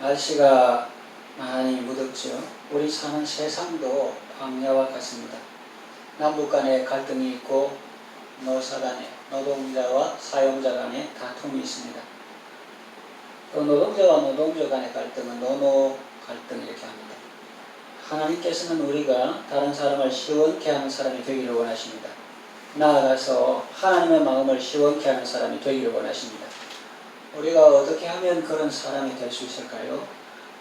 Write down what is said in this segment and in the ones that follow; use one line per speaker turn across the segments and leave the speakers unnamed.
날씨가 많이 무덥죠. 우리 사는 세상도 광야와 같습니다. 남북 간에 갈등이 있고 노사 간에, 노동자와 사용자 간에 다툼이 있습니다. 또 노동자와 노동자 간의 갈등은 노노 갈등 이렇게 합니다. 하나님께서는 우리가 다른 사람을 시원케 하는 사람이 되기를 원하십니다. 나아가서 하나님의 마음을 시원케 하는 사람이 되기를 원하십니다. 우리가 어떻게 하면 그런 사람이 될 수 있을까요?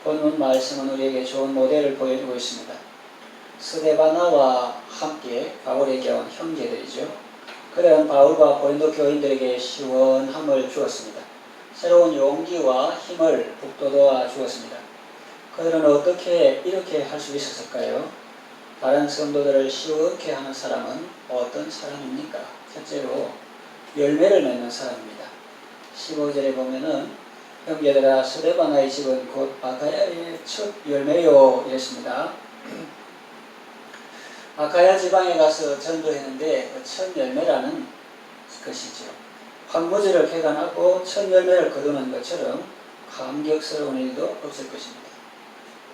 본문 말씀은 우리에게 좋은 모델을 보여주고 있습니다. 스데바나와 함께 바울에게 온 형제들이죠. 그들은 바울과 고린도 교인들에게 시원함을 주었습니다. 새로운 용기와 힘을 북돋아 주었습니다. 그들은 어떻게 이렇게 할 수 있었을까요? 다른 성도들을 시원케 하는 사람은 어떤 사람입니까? 첫째로 열매를 맺는 사람입니다. 15절에 보면은 형제들아 스데바나의 집은 곧 아카야의 첫 열매요 이랬습니다. 아카야 지방에 가서 전도했는데 그 첫 열매라는 것이죠. 황무지를 개간하고 첫 열매를 거두는 것처럼 감격스러운 일도 없을 것입니다.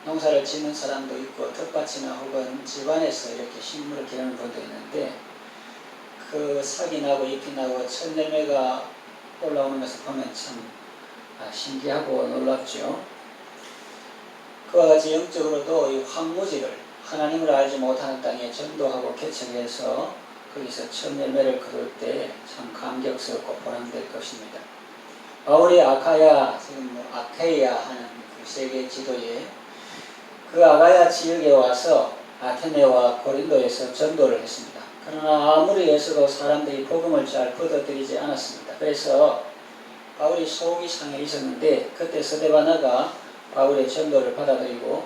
농사를 짓는 사람도 있고 텃밭이나 혹은 집안에서 이렇게 식물을 기르는 분도 있는데 그 싹이 나고 잎이 나고 첫 열매가 올라오는 것을 보면 참 신기하고 놀랍죠. 그와 같이 영적으로도 이 황무지를 하나님을 알지 못하는 땅에 전도하고 개척해서 거기서 첫 열매를 거둘 때 참 감격스럽고 보람될 것입니다. 바울이 아카야, 지금 아케이아 하는 그 세계 지도에 그 아가야 지역에 와서 아테네와 고린도에서 전도를 했습니다. 그러나 아무리 애써도 사람들이 복음을 잘 받아들이지 않았습니다. 그래서 바울이 속이 상해 있었는데 그때 스데바나가 바울의 전도를 받아들이고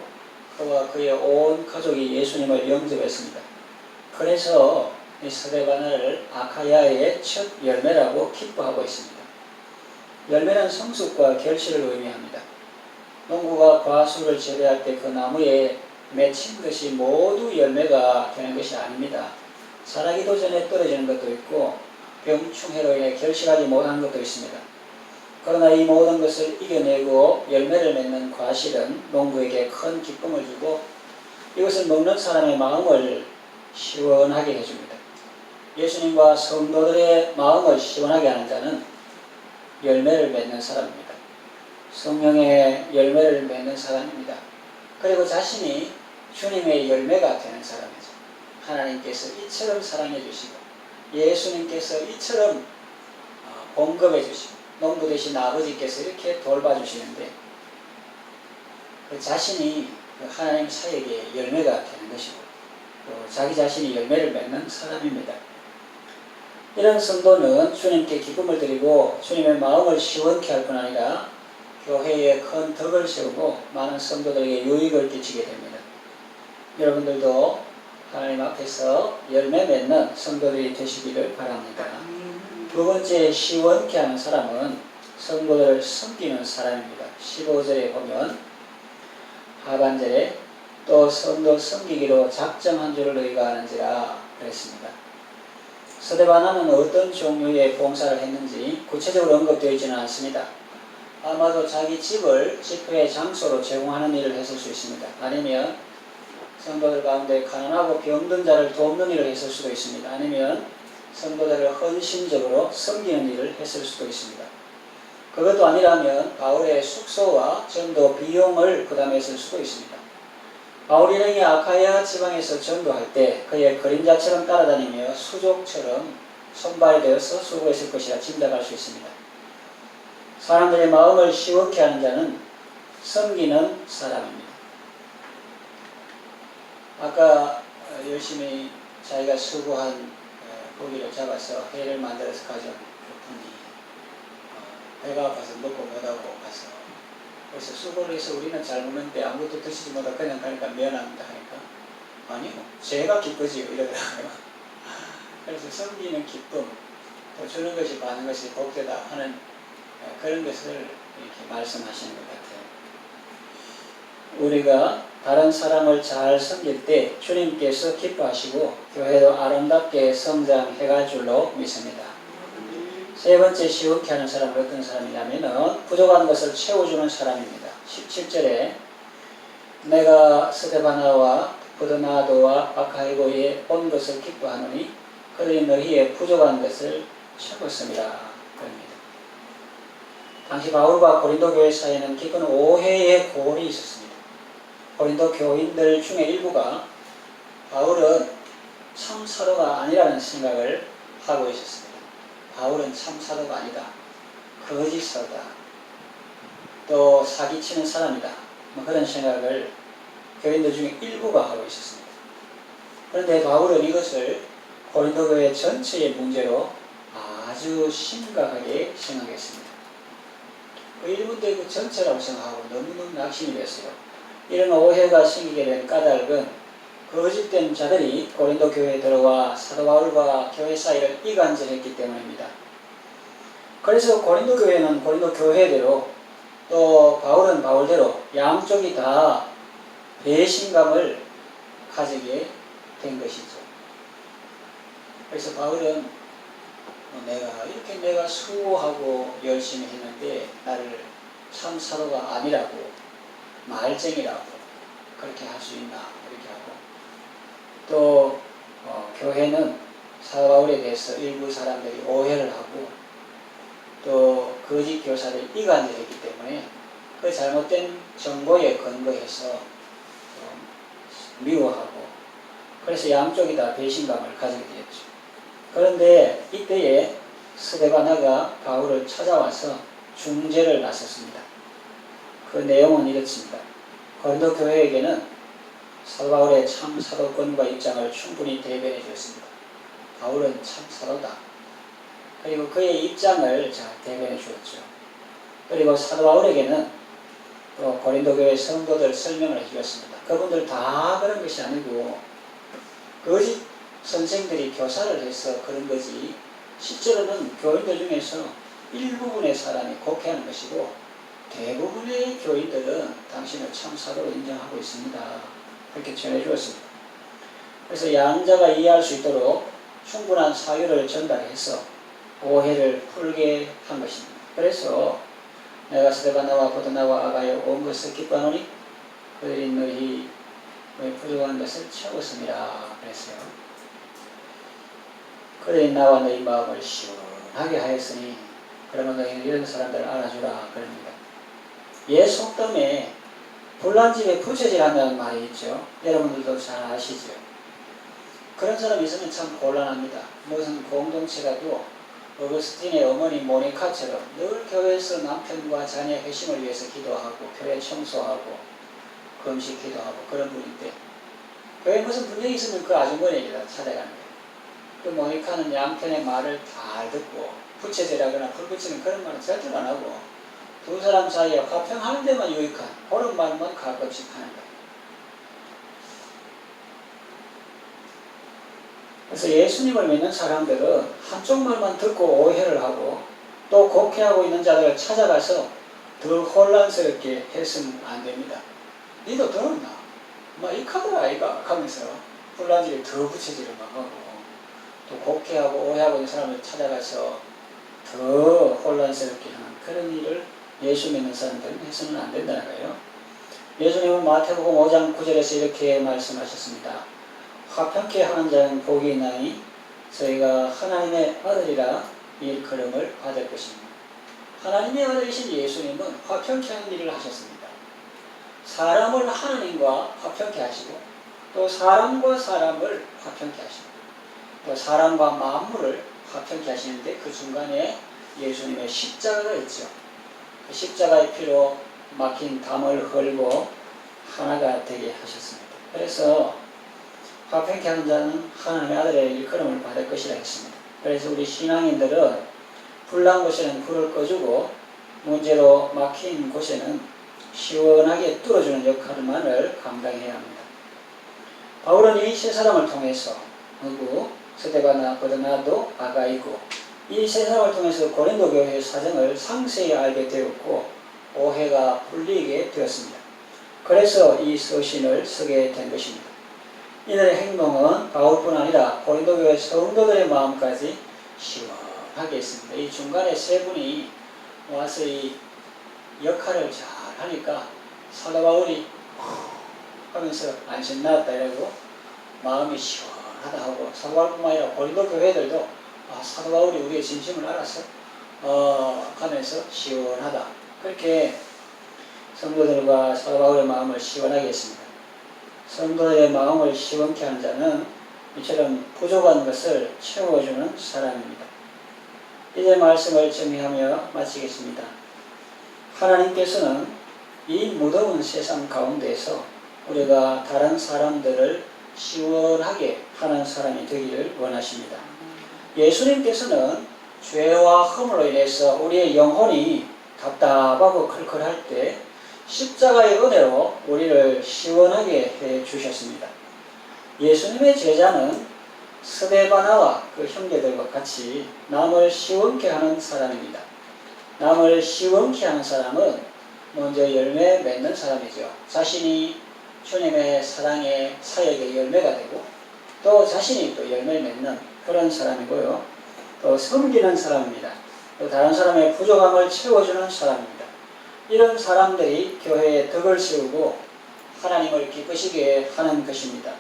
그와 그의 온 가족이 예수님을 영접했습니다. 그래서 이 스데바나를 아카야의 첫 열매라고 기뻐하고 있습니다. 열매는 성숙과 결실을 의미합니다. 농부가 과수를 재배할 때 그 나무에 맺힌 것이 모두 열매가 되는 것이 아닙니다. 자라기도 전에 떨어지는 것도 있고 병충해로 인해 결실하지 못한 것도 있습니다. 그러나 이 모든 것을 이겨내고 열매를 맺는 과실은 농부에게 큰 기쁨을 주고 이것을 먹는 사람의 마음을 시원하게 해줍니다. 예수님과 성도들의 마음을 시원하게 하는 자는 열매를 맺는 사람입니다. 성령의 열매를 맺는 사람입니다. 그리고 자신이 주님의 열매가 되는 사람이죠. 하나님께서 이처럼 사랑해 주시고 예수님께서 이처럼 공급해 주시고 농부 되신 아버지께서 이렇게 돌봐주시는데 그 자신이 하나님 사역의 열매가 되는 것이고 또 자기 자신이 열매를 맺는 사람입니다. 이런 성도는 주님께 기쁨을 드리고 주님의 마음을 시원케 할 뿐 아니라 교회에 큰 덕을 세우고 많은 성도들에게 유익을 끼치게 됩니다. 여러분들도 하나님 앞에서 열매 맺는 성도들이 되시기를 바랍니다. 두 번째 시원케 하는 사람은 성도들을 섬기는 사람입니다. 15절에 보면 하반절에 또 성도 섬기기로 작정한 줄을 너희가 아는지라 그랬습니다. 스데바나는 어떤 종류의 봉사를 했는지 구체적으로 언급되어 있지는 않습니다. 아마도 자기 집을 집회의 장소로 제공하는 일을 했을 수 있습니다. 아니면 성도들 가운데 가난하고 병든 자를 돕는 일을 했을 수도 있습니다. 아니면 성도들을 헌신적으로 섬기는 일을 했을 수도 있습니다. 그것도 아니라면 바울의 숙소와 전도 비용을 부담했을 수도 있습니다. 바울 일행이 아카야 지방에서 전도할 때 그의 그림자처럼 따라다니며 수족처럼 손발이 되어서 수고했을 것이라 짐작할 수 있습니다. 사람들의 마음을 시원케 하는 자는 섬기는 사람입니다. 아까 열심히 자기가 수고한 고기를 잡아서 회를 만들어서 가져온 분이 배가 아파서 먹고 못하고 가서 그래서 수고를 해서 우리는 잘 먹는데 아무것도 드시지 못하고 그냥 가니까 미안합니다 하니까 아니요 제가 기쁘지요 이러더라고요. 그래서 섬기는 기쁨 또 주는 것이 받는 것이 복되다 하는 그런 것을 이렇게 말씀하시는 것 같아요. 우리가 다른 사람을 잘 섬길 때 주님께서 기뻐하시고 교회도 아름답게 성장해갈 줄로 믿습니다. 세 번째 시원케 하는 사람은 어떤 사람이냐면 부족한 것을 채워주는 사람입니다. 17절에 내가 스데바나와 버드나도와 아카이고에 온 것을 기뻐하노니 그들이 너희의 부족한 것을 채웠습니다. 그럽니다. 당시 바울과 고린도 교회 사이에는 깊은 오해의 골이 있었습니다. 고린도 교인들 중에 일부가 바울은 참 사도가 아니라는 생각을 하고 있었습니다. 바울은 참 사도가 아니다. 거짓 사도다. 또 사기치는 사람이다. 그런 생각을 교인들 중에 일부가 하고 있었습니다. 그런데 바울은 이것을 고린도 교회 전체의 문제로 아주 심각하게 생각했습니다. 그 일부도 그 전체라고 생각하고 너무너무 낙심이 됐어요. 이런 오해가 생기게 된 까닭은 거짓된 자들이 고린도 교회에 들어와 사도 바울과 교회 사이를 이간질했기 때문입니다. 그래서 고린도 교회는 고린도 교회대로 또 바울은 바울대로 양쪽이 다 배신감을 가지게 된 것이죠. 그래서 바울은 내가 수고하고 열심히 했는데 나를 참 사도가 아니라고 말쟁이라고 그렇게 할 수 있나 이렇게 하고 또 교회는 사도 바울에 대해서 일부 사람들이 오해를 하고 또 거짓 교사를 이간질했기 때문에 그 잘못된 정보에 근거해서 미워하고 그래서 양쪽이 다 배신감을 가지게 되었죠. 그런데 이때에 스데바나가 바울을 찾아와서 중재를 나섰습니다. 그 내용은 이렇습니다. 고린도 교회에게는 사도 바울의 참 사도권과 입장을 충분히 대변해 주었습니다. 바울은 참 사도다. 그리고 그의 입장을 잘 대변해 주었죠. 그리고 사도 바울에게는 또 고린도 교회 성도들 설명을 해주었습니다. 그분들 다 그런 것이 아니고 거짓 선생들이 교사를 해서 그런 거지 실제로는 교인들 중에서 일부분의 사람이 곡해하는 것이고 대부분의 교인들은 당신을 참 사도로 인정하고 있습니다. 그렇게 전해 주었습니다. 그래서 양자가 이해할 수 있도록 충분한 사유를 전달해서 오해를 풀게 한 것입니다. 그래서 내가 스데바나와 버드나와 아가에 온 것을 기뻐하노니 그들이 너희의 부족한 것을 채웠습니다. 그랬어요. 그들이 나와 너희 마음을 시원하게 하였으니 그러면 너희는 이런 사람들을 알아주라. 그럽니다. 옛 속담에 불난 집에 부채질한다는 말이 있죠. 여러분들도 잘 아시죠. 그런 사람이 있으면 참 곤란합니다. 무슨 공동체라도 어거스틴의 어머니 모니카처럼 늘 교회에서 남편과 자녀의 회심을 위해서 기도하고 교회 청소하고 금식 기도하고 그런 분인데 교회에 무슨 분쟁이 있으면 그 아주머니에게 찾아가는 거예요. 그 모니카는 양편의 말을 잘 듣고 부채질하거나 불 붙이는 그런 말은 절대로 안 하고 두 사람 사이에 화평하는 데만 유익한 그런 말만 가끔씩 하는 거예요. 그래서 예수님을 믿는 사람들은 한쪽 말만 듣고 오해를 하고 또 곡해하고 있는 자들을 찾아가서 더 혼란스럽게 했으면 안 됩니다. 니도 들었나? 막 이 카드라 아이가 하면서 혼란질에 더 부채질을 막 하고 또 곡해하고 오해하고 있는 사람을 찾아가서 더 혼란스럽게 하는 그런 일을 예수 믿는 사람들은 해서는 안 된다는 거예요. 예수님은 마태복음 5장 9절에서 이렇게 말씀하셨습니다. 화평케 하는 자는 복이 있나니 저희가 하나님의 아들이라 일컬음을 받을 것입니다. 하나님의 아들이신 예수님은 화평케 하는 일을 하셨습니다. 사람을 하나님과 화평케 하시고 또 사람과 사람을 화평케 하시고 또 사람과 만물을 화평케 하시는데 그 중간에 예수님의 십자가가 있죠. 그 십자가의 피로 막힌 담을 헐고 하나가 되게 하셨습니다. 그래서 화평케 하는 자는 하나님의 아들의 일컬음을 받을 것이라 했습니다. 그래서 우리 신앙인들은 불난 곳에는 불을 꺼주고 문제로 막힌 곳에는 시원하게 뚫어주는 역할만을 감당해야 합니다. 바울은 이 세 사람을 통해서 누구? 스데바나, 버드나도, 아가이고 이 세 사람을 통해서 고린도 교회의 사정을 상세히 알게 되었고 오해가 풀리게 되었습니다. 그래서 이 서신을 쓰게 된 것입니다. 이들의 행동은 바울뿐 아니라 고린도 교회 성도들의 마음까지 시원하게 했습니다. 이 중간에 세 분이 와서 이 역할을 잘 하니까 사도 바울이 하면서 안심 나왔다 이러고 마음이 시원하다 하고, 사도 바울뿐만 아니라 고린도 교회들도 사도 바울이 우리의 진심을 알아서 하면서 시원하다, 그렇게 성도들과 사도 바울의 마음을 시원하게 했습니다. 성도의 마음을 시원케 하는 자는 이처럼 부족한 것을 채워주는 사람입니다. 이제 말씀을 정리하며 마치겠습니다. 하나님께서는 이 무더운 세상 가운데서 우리가 다른 사람들을 시원하게 하는 사람이 되기를 원하십니다. 예수님께서는 죄와 허물로 인해서 우리의 영혼이 답답하고 클클할 때 십자가의 은혜로 우리를 시원하게 해 주셨습니다. 예수님의 제자는 스데바나와 그 형제들과 같이 남을 시원케 하는 사람입니다. 남을 시원케 하는 사람은 먼저 열매 맺는 사람이죠. 자신이 주님의 사랑의 사역의 열매가 되고, 또 자신이 또 열매를 맺는 그런 사람이고요. 또 섬기는 사람입니다. 또 다른 사람의 부족함을 채워주는 사람입니다. 이런 사람들이 교회에 덕을 세우고 하나님을 기쁘시게 하는 것입니다.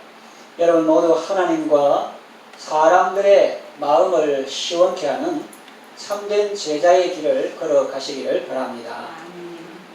여러분 모두 하나님과 사람들의 마음을 시원케 하는 참된 제자의 길을 걸어가시기를 바랍니다.